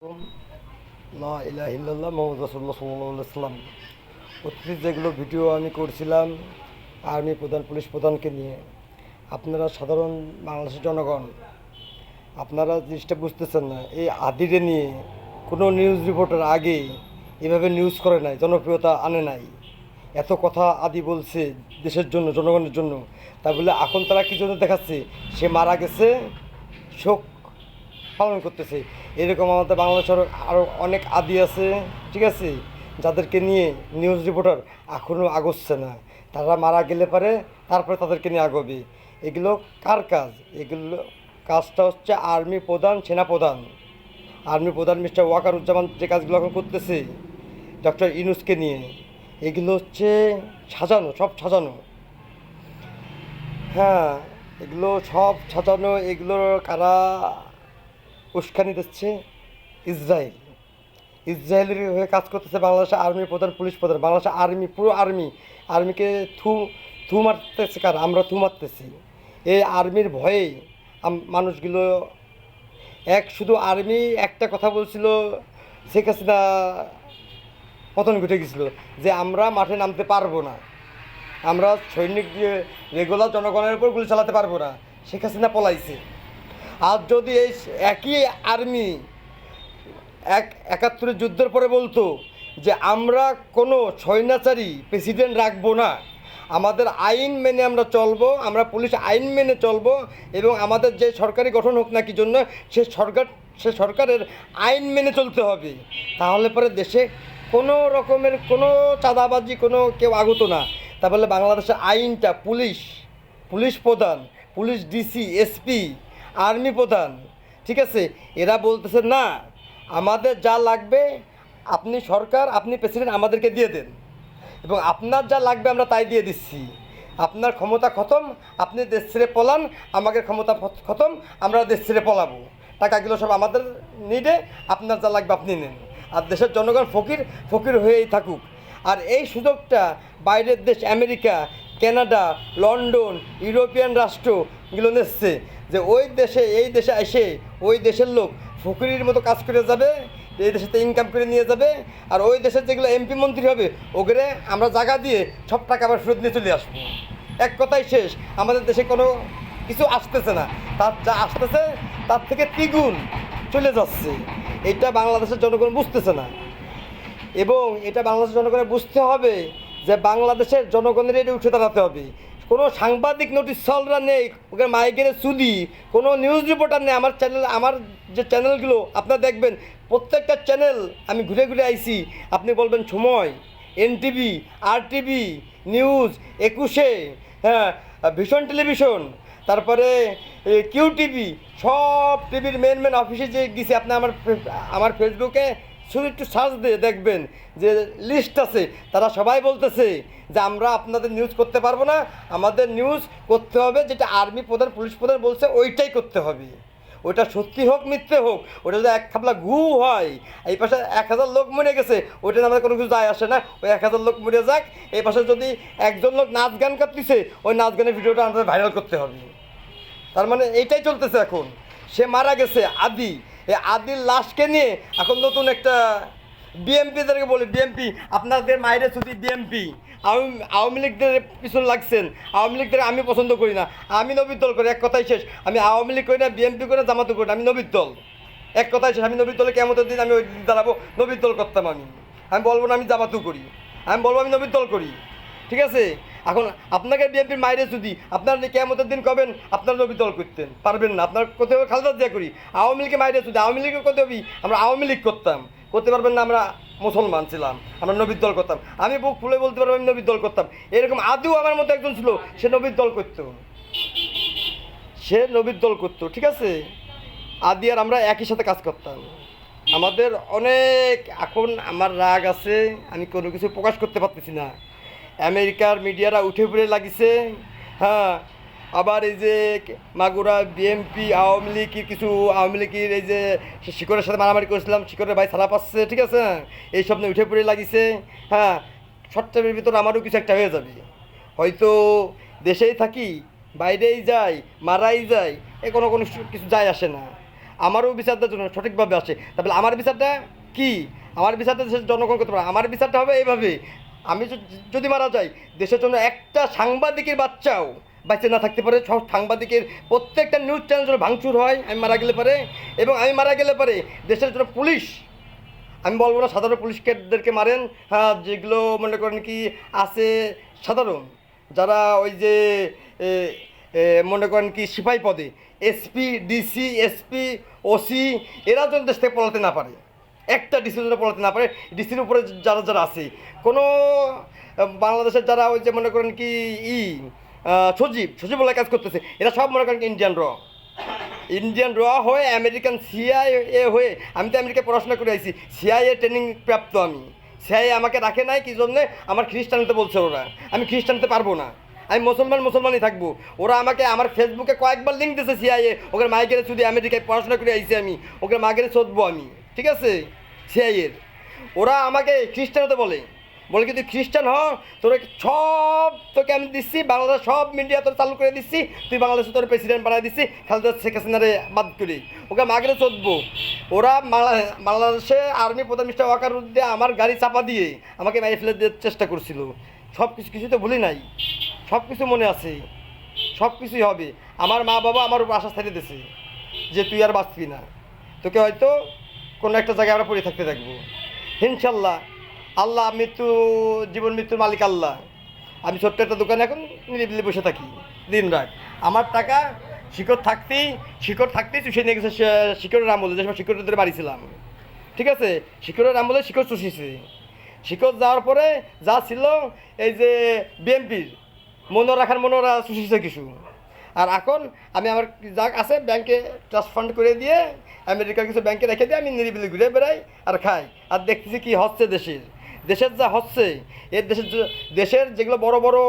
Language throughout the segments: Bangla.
লা ইলাহা ইল্লাল্লাহ মুহাম্মাদুর রাসূলুল্লাহ সাল্লাল্লাহু আলাইহি ওয়াসাল্লাম। অতীতে যেগুলো ভিডিও আমি করছিলাম আর্মি প্রধান পুলিশ প্রধানকে নিয়ে, আপনারা সাধারণ বাংলাদেশের জনগণ আপনারা জিনিসটা বুঝতেছেন না। এই আদিরে নিয়ে কোনো নিউজ রিপোর্টার আগে এভাবে নিউজ করে নাই, জনপ্রিয়তা আনে নাই। এত কথা আদি বলছে দেশের জন্য, জনগণের জন্য। তা বলে এখন তারা কী জন্য দেখাচ্ছে সে মারা গেছে, শোক পালন করতেছে। এরকম আমাদের বাংলাদেশের আরও অনেক আদি আছে, ঠিক আছে, যাদেরকে নিয়ে নিউজ রিপোর্টার এখনও আগোচ্ছে না। তারা মারা গেলে পারে তারপরে তাদেরকে নিয়ে আগোবে। এগুলো কার কাজ? এগুলো কাজটা হচ্ছে আর্মি প্রধান, সেনা প্রধান। আর্মি প্রধান মিস্টার ওয়াকারুজ্জামান যে কাজগুলো এখন করতেছে ডক্টর ইউনূসকে নিয়ে, এগুলো হচ্ছে সাজানো, সব সাজানো। হ্যাঁ, এগুলো সব সাজানো। এগুলোর কারা উস্কানি দিচ্ছে? ইসরায়েল। ইসরায়েলের হয়ে কাজ করতেছে বাংলাদেশের আর্মির প্রধান, পুলিশ প্রধান। বাংলাদেশের আর্মি, পুরো আর্মিকে থু মারতেছে কার? আমরা থু মারতেছি। এই আর্মির ভয়ে মানুষগুলো শুধু আর্মি একটা কথা বলছিল, শেখ হাসিনা পতন ঘটে গেছিলো যে আমরা মাঠে নামতে পারবো না, আমরা সৈনিক দিয়ে রেগুলার জনগণের উপর গুলি চালাতে পারবো না। শেখ হাসিনা পলাইছে। আর যদি এই একই আর্মি ৭১ যুদ্ধের পরে বলতো যে আমরা কোনো স্বৈরাচারী প্রেসিডেন্ট রাখবো না, আমাদের আইন মেনে আমরা চলবো, আমরা পুলিশ আইন মেনে চলবো, এবং আমাদের যে সরকারি গঠন হোক না কি জন্য সে সরকারের আইন মেনে চলতে হবে, তাহলে পরে দেশে কোনো রকমের কোনো চাঁদাবাজি কোনো কেউ আগত না। তাহলে বাংলাদেশের আইনটা পুলিশ প্রধান, পুলিশ ডিসি, এসপি, আর্মি প্রধান, ঠিক আছে, এরা বলতেছে না, আমাদের যা লাগবে আপনি সরকার, আপনি প্রেসিডেন্ট আমাদেরকে দিয়ে দেন, এবং আপনার যা লাগবে আমরা তাই দিয়ে দিচ্ছি। আপনার ক্ষমতা খতম, আপনি দেশ ছেড়ে পলান, আমাদের ক্ষমতা খতম, আমরা দেশ ছেড়ে পলাবো, টাকাগুলো সব আমাদের নিডে, আপনার যা লাগবে আপনি নেন, আর দেশের জনগণ ফকির হয়েই থাকুক। আর এই সুযোগটা বাইরের দেশ আমেরিকা, কানাডা, লন্ডন, ইউরোপিয়ান রাষ্ট্রগুলো নিচ্ছে যে এই দেশে এসে ওই দেশের লোক ফকিরের মতো কাজ করে যাবে, এই দেশেতে ইনকাম করে নিয়ে যাবে, আর ওই দেশের যেগুলো এমপি মন্ত্রী হবে ওগুলো আমরা জায়গা দিয়ে সব টাকা আবার ফেরত নিয়ে চলে আসবো। এক কথাই শেষ, আমাদের দেশে কোনো কিছু আসতেছে না, তার যা আসতেছে তার থেকে দ্বিগুণ চলে যাচ্ছে। এটা বাংলাদেশের জনগণ বুঝতেছে না, এবং এটা বাংলাদেশের জনগণের বুঝতে হবে যে বাংলাদেশের জনগণের এটা উঠে দাঁড়াতে হবে। কোনো সাংবাদিক নোটিশ সলরা নেই, ওখানে মাইকের চুদি, কোনো নিউজ রিপোর্টার নেই। আমার যে চ্যানেলগুলো আপনারা দেখবেন, প্রত্যেকটা চ্যানেল আমি ঘুরে ঘুরে আইছি। আপনি বলবেন সময়, এনটিভি, আরটিভি, নিউজ ২১, হ্যাঁ, ভিশন টেলিভিশন, তারপরে কিউটিভি, সব টিভির মেন অফিসে যে গেছি। আপনি আমার ফেসবুকে শুধু একটু সার্চ দিয়ে দেখবেন যে লিস্ট আছে, তারা সবাই বলতেছে যে আমরা আপনাদের নিউজ করতে পারবো না, আমাদের নিউজ করতে হবে যেটা আর্মি প্রধান, পুলিশ প্রধান বলছে ওইটাই করতে হবে। ওটা সত্যি হোক মিথ্যে হোক, ওটা যদি এক খাবলা ঘু হয়, এই পাশে ১,০০০ লোক মরে গেছে, ওইটা আমাদের কোনো কিছু যায় আসে না। ওই ১,০০০ লোক মরে যাক, এই পাশে যদি একজন লোক নাচ গান করতেছে, ওই নাচ গানের ভিডিওটা আমাদের ভাইরাল করতে হবে। তার মানে এইটাই চলতেছে এখন। সে মারা গেছে আদি, এই আদির লাশকে নিয়ে এখন নতুন একটা বিএমপিদেরকে বলি, বিএমপি আপনাদের মাইরে শুধু বিএমপি আওয়ামী লীগদের পিছনে লাগছেন। আওয়ামী লীগদের আমি পছন্দ করি না, আমি নবীর দল করি। এক কথাই শেষ, আমি আওয়ামী লীগ করি না, বিএমপি করি না, জামাত করি না, আমি নবীর দল। এক কথাই শেষ, আমি নবীর দলে কেমতের দিন আমি ওই দিন দাঁড়াবো, নবীর দল করতাম। আমি বলবো না আমি জামাতও করি, আমি বলবো আমি নবীর দল করি, ঠিক আছে। এখন আপনাকে বিএনপির মাইরে যদি আপনারা কেমতের দিন কবেন আপনারা নবী দল করতেন, পারবেন না। আপনার করতে হবে খালেদা জিয়া করি, আওয়ামী লীগকে মাইরে যদি আওয়ামী লীগের করতে হবে, আমরা আওয়ামী লীগ করতাম, করতে পারবেন না। আমরা মুসলমান ছিলাম, আমরা নবীর দল করতাম। আমি বুক খুলে বলতে পারবো আমি নবীর দল করতাম। এরকম আদিও আমার মতো একজন ছিল, সে নবীর দল করতো, ঠিক আছে। আদি আর আমরা একই সাথে কাজ করতাম। আমাদের অনেক এখন আমার রাগ আছে, আমি কোনো কিছু প্রকাশ করতে পারতেছি না। আমেরিকার মিডিয়ারা উঠে পড়ে লাগিছে, হ্যাঁ। আবার এই যে মাগুরা বিএমপি, আওয়ামী লীগের কিছু আওয়ামী লীগের এই যে শিকরের সাথে মারামারি করেছিলাম, শিকরের ভাই ছাড়া পাচ্ছে, ঠিক আছে, এইসব নিয়ে উঠে পড়ে লাগিছে। হ্যাঁ, শর্টের ভিতরে আমারও কিছু একটা হয়ে যাবে, হয়তো দেশেই থাকি, বাইরেই যাই, মারাই যায়, কোনো কিছু যায় আসে না। আমারও বিচারটা যেন সঠিকভাবে আসে। তাহলে আমার বিচারটা কি? আমার বিচারটা দেশের জনগণ করতে পারে। আমার বিচারটা হবে এইভাবে, আমি যদি মারা যাই, দেশের জন্য একটা সাংবাদিকের বাচ্চাও বাঁচে না থাকতে পারে। সব সাংবাদিকের প্রত্যেকটা নিউজ চ্যানেল যেন ভাঙচুর হয় আমি মারা গেলে পারে। এবং আমি মারা গেলে পারে দেশের জন্য পুলিশ, আমি বলবো না সাধারণ পুলিশদেরকে মারেন, হ্যাঁ, যেগুলো মনে করেন কি আছে সাধারণ, যারা ওই যে মনে করেন কি সিপাহী পদে, এসপি, ডিসি, এসপি, ওসি, এরা যেন দেশ থেকে পলাতে না পারে, একটা ডিসির জন্য পলাতে না পারে। ডিসির উপরে যারা যারা আছে, কোনো বাংলাদেশের যারা ওই যে মনে করেন কি সজীব বলে কাজ করতেছে, এরা সব মনে করেন কি ইন্ডিয়ান র হয়ে আমেরিকান সিআইএ হয়ে, আমি তো আমেরিকায় পড়াশোনা করে আইছি, সিআইএ ট্রেনিং প্রাপ্ত আমি। সিআইএ আমাকে রাখে নাই কি জন্যে? আমার খ্রিস্টান হতে বলছে ওরা, আমি খ্রিস্টান হতে পারবো না, আমি মুসলমানই থাকবো। ওরা আমাকে আমার ফেসবুকে কয়েকবার লিঙ্ক দিয়েছে সিআইএ, ওকে মাইগেরে শুধু আমেরিকায় পড়াশোনা করে আইছি আমি, ওকে মাইগেরে চোদবো আমি, ঠিক আছে? সিআইএর ওরা আমাকে খ্রিস্টান হতে বলে কি তুই খ্রিস্টান হ, তোর সব তোকে আমি দিচ্ছি, বাংলাদেশ সব মিডিয়া তোর চালু করে দিচ্ছি, তুই বাংলাদেশে তোর প্রেসিডেন্ট বানাই দিচ্ছি, খালেদা শেখ হাসিনারে বাদ করে ওকে মাগরে চোদবো। ওরা বাংলাদেশে আর্মি প্রধান মিস্টার ওয়াকারুদ্দিন আমার গাড়ি চাপা দিয়ে আমাকে মেরে ফেলে দেওয়ার চেষ্টা করছিল। সব কিছু তো ভুলি নাই, সব কিছু মনে আছে, সব কিছুই হবে। আমার মা বাবা আমার উপর আশা ছেড়ে দিয়েছে যে তুই আর বাঁচবি না, তোকে হয়তো কোনো একটা জায়গায় আমরা পড়ে থাকতে থাকবো। ইনশাল্লাহ আল্লাহ জীবন মৃত্যুর মালিক আল্লাহ। আমি ছোট্ট একটা দোকানে এখন নিরিবিলি বসে থাকি দিন রাত। আমার টাকা শিকড় থাকতেই চুষে নিয়ে গেছে শিকড়ের আমলে, যে সময় শিকড়ের ধরে বাড়িছিলাম, ঠিক আছে? শিকড়ের আমলে শিকড় চুষিছে। শিকড় যাওয়ার পরে যা ছিল এই যে বিএমপির মনোরা চুষিছে কিছু। আর এখন আমি আমার যা আছে ব্যাংকে ট্রাস্ট ফান্ড করে দিয়ে আমেরিকার কিছু ব্যাংকে রেখে দিয়ে আমি নিরিবিলি ঘুরে বেড়াই আর খাই, আর দেখতেছি কি হচ্ছে দেশের যা হচ্ছে। এর দেশের যেগুলো বড় বড়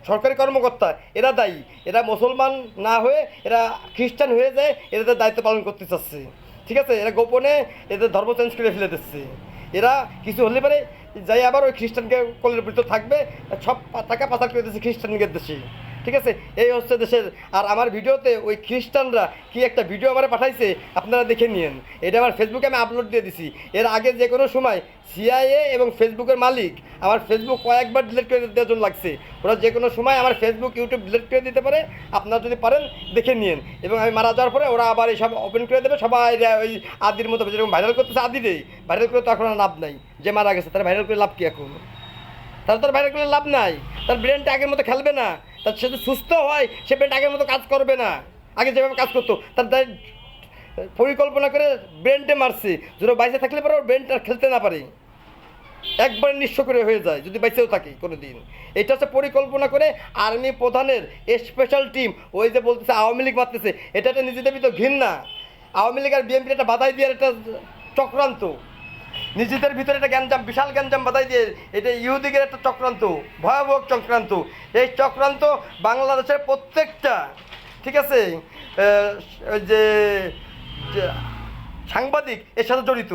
সরকারি কর্মকর্তা এরা দায়ী, এরা মুসলমান না হয়ে এরা খ্রিস্টান হয়ে যায়, এদের দায়িত্ব পালন করতে চাচ্ছে, ঠিক আছে? এরা গোপনে এদের ধর্ম চেঞ্জ করে ফেলে দিচ্ছে। এরা কিছু হলে পারে যাই আবার ওই খ্রিস্টানকে কলের ভিতর থাকবে, সব টাকা পাচার করে দিচ্ছে খ্রিস্টানদের দেশে, ঠিক আছে? এই হচ্ছে দেশের। আর আমার ভিডিওতে ওই খ্রিস্টানরা কি একটা ভিডিও আমার পাঠাইছে, আপনারা দেখে নিন। এটা আমার ফেসবুকে আমি আপলোড দিয়ে দিছি। এর আগে যে কোনো সময় সিআইএ এবং ফেসবুকের মালিক আমার ফেসবুক কয়েকবার ডিলিট করে দেওয়ার জন্য লাগছে। ওরা যে কোনো সময় আমার ফেসবুক ইউটিউব ডিলিট করে দিতে পারে, আপনারা যদি পারেন দেখে নিন। এবং আমি মারা যাওয়ার পরে ওরা আবার এইসব ওপেন করে দেবে, সবাই ওই আদির মতো যেরকম ভাইরাল করতেছে, আদিরেই ভাইরাল করে তো এখন আর লাভ নাই। যে মারা গেছে তারা ভাইরাল করে লাভ কি? এখন তার ভাইরাল করে লাভ নাই, তার ব্রেনটা আগের মতো খেলবে না, তার সে সুস্থ হয় সে ব্রেনটা আগের মতো কাজ করবে না। আগে যেভাবে কাজ করতো তার পরিকল্পনা করে ব্রেনটে মারছে, যদি বাইসে থাকলে পরে ওর ব্রেনটা খেলতে না পারে, একবার নিঃস্ব করে হয়ে যায় যদি বাইসেও থাকে কোনো দিন। এটা হচ্ছে পরিকল্পনা করে আর্মি প্রধানের স্পেশাল টিম, ওই যে বলতেছে আওয়ামী লীগ মারতেছে, এটা একটা নিজেদের ভিতর ঘৃণা। আওয়ামী লীগ আর বিএনপির একটা বাধাই দেওয়ার একটা চক্রান্ত, নিজেদের ভিতরে একটা গ্যাঞ্জাম, বিশাল গ্যাঞ্জাম বাধাই দিয়ে, এটা ইহুদিদের একটা চক্রান্ত, ভয়াবহ চক্রান্ত। এই চক্রান্ত বাংলাদেশের প্রত্যেকটা, ঠিক আছে, যে সাংবাদিক এর সাথে জড়িত,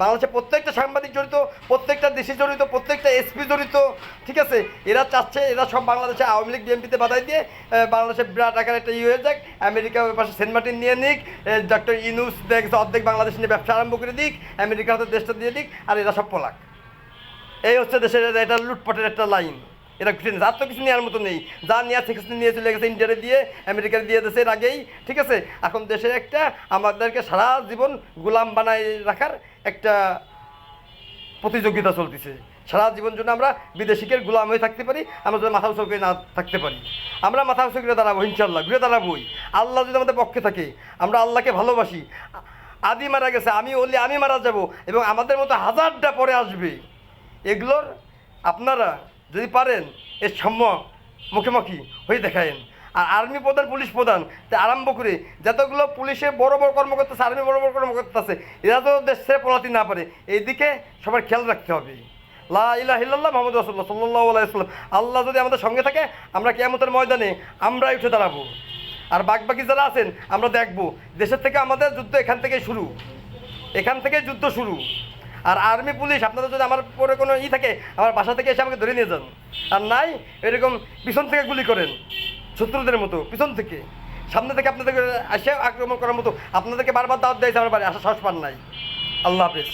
বাংলাদেশের প্রত্যেকটা সাংবাদিক জড়িত, প্রত্যেকটা দেশে জড়িত, প্রত্যেকটা এসপি জড়িত, ঠিক আছে? এরা চাচ্ছে এরা সব বাংলাদেশে আওয়ামী লীগ বিএনপিতে বাধাই দিয়ে বাংলাদেশের বিরাট আকার একটা হয়ে যাক, আমেরিকা ওই পাশে সেন্ট মার্টিন নিয়ে নিক, ডক্টর ইউনূস দেখছে অর্ধেক বাংলাদেশ নিয়ে ব্যবসা আরম্ভ করে দিক, আমেরিকার হাতে দেশটা দিয়ে দিক, আর এরা সব পলাক। এই হচ্ছে দেশের এটা লুটপাটের একটা লাইন। এরা যার তো কিছু নেওয়ার মতো নেই, যা নেওয়ার থেকে নিয়ে চলে গেছে ইন্ডিয়ারে দিয়ে, আমেরিকার দিয়ে দেশের আগেই, ঠিক আছে? এখন দেশের একটা আমাদেরকে সারা জীবন গোলাম বানায় রাখার একটা প্রতিযোগিতা চলতেছে। সারা জীবন জন্য আমরা বিদেশিকের গোলাম হয়ে থাকতে পারি, আমরা যদি মাথা উঁচু করে না থাকতে পারি, আমরা মাথা উঁচু করে দাঁড়াবো, ইনশাল্লাহ ঘুরে দাঁড়াবোই। আল্লাহ যদি আমাদের পক্ষে থাকে, আমরা আল্লাহকে ভালোবাসি। আদি মারা গেছে, আমি মারা যাব, এবং আমাদের মতো হাজারটা পরে আসবে। এগুলোর আপনারা যদি পারেন এর মুখোমুখি হয়ে দেখায়েন। আর আর্মি প্রধান, পুলিশ প্রধান আরম্ভ করে যতগুলো পুলিশের বড় বড় কর্মকর্তা আছে, আর্মি বড় বড় কর্মকর্তা আছে, এরা তো দেশ ছেড়ে পলাতে না পারে, এইদিকে সবার খেয়াল রাখতে হবে। লা ইলাহা ইল্লাল্লাহ মুহাম্মাদুর রাসূলুল্লাহ সাল্লাল্লাহু আলাইহি ওয়াসাল্লাম। আল্লাহ যদি আমাদের সঙ্গে থাকে, আমরা কিয়ামতের ময়দানে আমরাই উঠে দাঁড়াবো। আর বাকি যারা আছেন আমরা দেখবো, দেশের থেকে আমাদের যুদ্ধ এখান থেকে যুদ্ধ শুরু। আর আর্মি পুলিশ আপনাদের যদি আমার পরে কোনো থাকে, আমার বাসা থেকে এসে আমাকে ধরে নিয়ে যান, আর নাই এরকম পিছন থেকে গুলি করেন, শত্রুদের মতো পিছন থেকে, সামনে থেকে আপনাদের এসে আক্রমণ করার মতো আপনাদেরকে বারবার দাওয়াত দিয়েছে আমার বাড়ি আসা সাহস পান নাই। আল্লাহ হাফেজ।